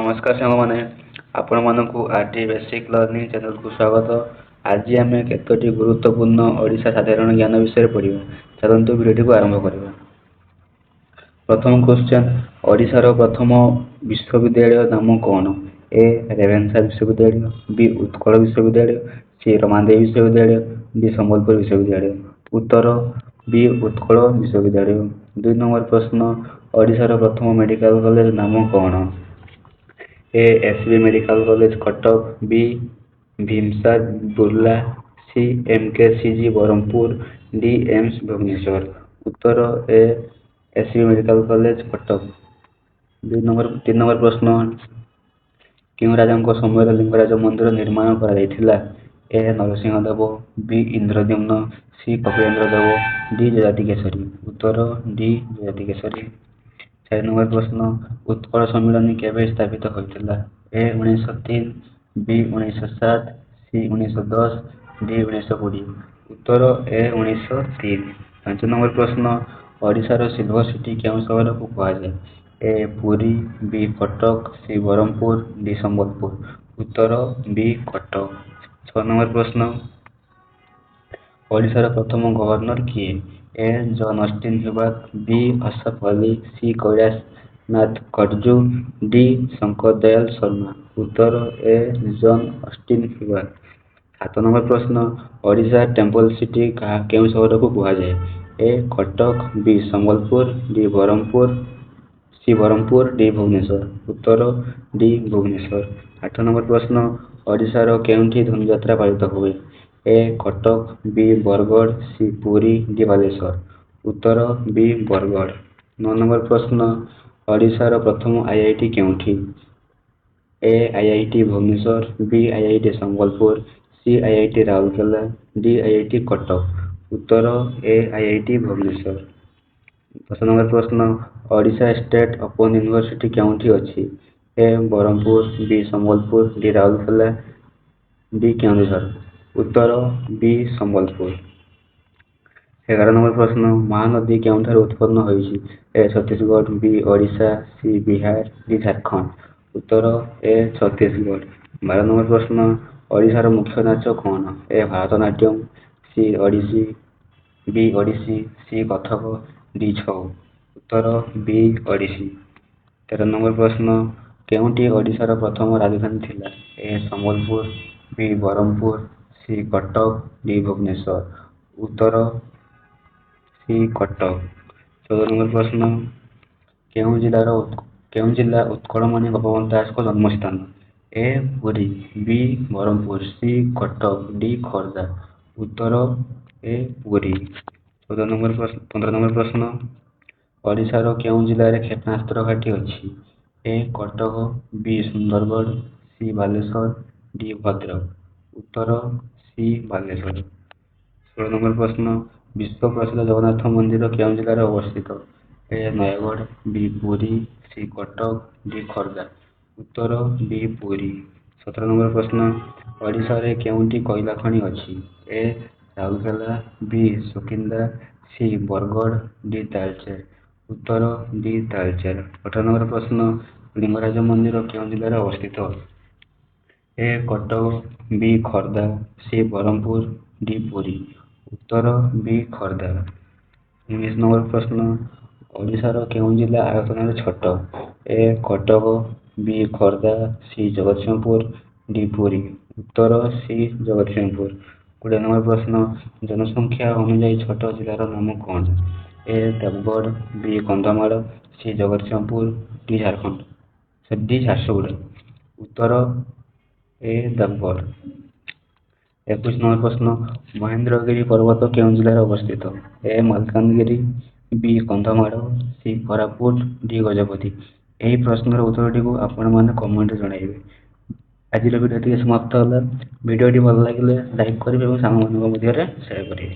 नमस्कार सामने आपण मानक आरटी बेसिक लर्निंग चैनल को स्वागत। आज आम केतोटी गुरुत्वपूर्ण ओडिशा साधारण ज्ञान विषय पढ़ा। चलतु वीडियो को आरंभ करवा। प्रथम क्वेश्चन, ओडिशार प्रथम विश्वविद्यालय नाम कौन? ए रेवेन्सा विश्वविद्यालय, बी उत्कल विश्वविद्यालय, सी रमादेवी विश्वविद्यालय, डी संबलपुर विश्वविद्यालय। उत्तर बी उत्कल विश्वविद्यालय। 2 नंबर प्रश्न, ओडिशार प्रथम मेडिकल कॉलेज नाम कौन? A SB medical college Cuttack, B Bhimsa Burla, C MKCG Berhampur, D AIIMS Bhubaneswar. उत्तर A SB medical college Cuttack. 3 number प्रश्न, क्यों राजा समय लिंगराज मंदिर निर्माण करा? A Narasingha Deva, B Indradyumna, C Kapilendra Deva, D Jajati Keshari. Uttar D Jajati Keshari. 4 number प्रश्न, उत्कल सम्मिलन केवे स्थापित होता? ए 1903, बी 1907, सी 1910, डी 1920। उत्तर ए 1903। 5 नंबर प्रश्न, ओडिशार सिल्वर सिटी केउं सहर को कहुए? ए पुरी, बी कटक, सी बरहमपुर, डी संबलपुर। उत्तर बी कटक। 6 नंबर प्रश्न, ओडिशार प्रथम गवर्नर किए? ए जॉन ऑस्टिन हिबाक, बी अशफ अली, सी कैलाशनाथ कटजू, डी शंकर दयाल शर्मा। उत्तर ए जॉन ऑस्टिन हिबाक। 7 नंबर प्रश्न, ओडिशा टेम्पल सिटी केउं सहर को कहुए? A Cuttack, B Sambalpur, D Berhampur, C Berhampur, D Bhubaneswar. उत्तर डी भुवनेश्वर। 8 नंबर प्रश्न, ओडिशार केउंठी धनुଯାତ୍रा पालित हुए? A Cuttack, B Bargarh, C Puri, D Baleswar. उत्तर बी बरगढ़। 9 नंबर प्रश्न, ओडिशार प्रथम आईआईटी केउंठी? A IIT Bhubaneswar, B IIT Sambalpur, C IIT Rourkela, D IIT Cuttack. उत्तर ए आईआईटी भुवनेश्वर। 10 नंबर प्रश्न, ओडिशा स्टेट ओपन यूनिवर्सिटी केउंठी अछि? A Berhampur, B Sambalpur, D Rourkela, D Keonjhar. उत्तर बी संबलपुर। 11 नंबर प्रश्न, महानदी केउंठाରୁ उत्पन्न होइछि? A Chhattisgarh, B Odisha, C Bihar, D Jharkhand. उत्तर ए छत्तीसगढ़। 12 नंबर प्रश्न, ओडिशार मुख्य नाच कौन? A Bharatanatyam, C Odissi, B Odissi, C Kathak, D Chhau. उत्तर बी ओडिसी। 13 नंबर प्रश्न, केउंठी ओडिशार प्रथम राजधानी थिला? ए संबलपुर, बी बरहमपुर, सी कटक, डी भुवनेश्वर। उत्तर सी कटक। 14 नंबर प्रश्न, केउं जिला उत्कलमणि गोपबंधु दास को जन्मस्थान? ए पुरी, बी बरहमपुर, सी कटक, डी खोर्धा। उत्तर ए पुरी। 15 नंबर प्रश्न, ओडिशार केउं जिल्लाରେ क्षेपणास्त्र घाटी अछि? ए कटक, बी सुंदरगढ़, सी बालेश्वर, डी भद्रक। उत्तर सी बालेश्वर। 16 नंबर प्रश्न, विश्व प्रसिद्ध जगन्नाथ मंदिर केउं जिल्लाରେ अवस्थित? ए नयगढ़, बी पुरी, सी कटक, डी खोर्धा। उत्तर बी पुरी। 17 नंबर प्रश्न, ओडिशा रे केउंठी कोयला खनि अछि? ए राउरकेला, बी सुकिंदा, सी बरगढ़, डी तालचेर। उत्तर डी तालचेर। 18 नंबर प्रश्न, लिंगराज मंदिर केउं जिल्लाରେ अवस्थित? ए कटक, बी खोर्धा, सी बरहमपुर, डी पुरी। उत्तर बी खोर्धा। 19 नंबर प्रश्न, ओडिशार केउं जिल्ला आयतन छोट? ए कटक, बी खोर्धा, सी जगतसिंहपुर, डी पुरी। उत्तर सी जगतसिंहपुर। 20 नंबर प्रश्न, जनसंख्या अनुଯାयୀ छोट जिलार नाम कौन? ए देवगढ़, बी कंधमाल, सी जगतसिंहपुर, डी झारखंड, डी झारसुगुड़ा। उत्तर ए देवगढ़। 21 नंबर प्रश्न, महेंद्रगिरी पर्वत केउं जिल्लाରେ अवस्थित? ए मालकानगिरी, बी कंधमाଳ, सी कोरापुट, डी गजपति। ଏହି ପ୍ରଶ୍ନର ଉତ୍ତରଟିକୁ ଆପଣମାନେ କମେଣ୍ଟରେ ଜଣାଇବେ। ଆଜିର ଭିଡ଼ିଓଟି ସମାପ୍ତ ହେଲା। ଭିଡ଼ିଓଟି ଭଲ ଲାଗିଲେ ଲାଇକ୍ କରିବେ ଏବଂ ସାଙ୍ଗମାନଙ୍କ ମଧ୍ୟରେ ସେୟାର କରିବେ।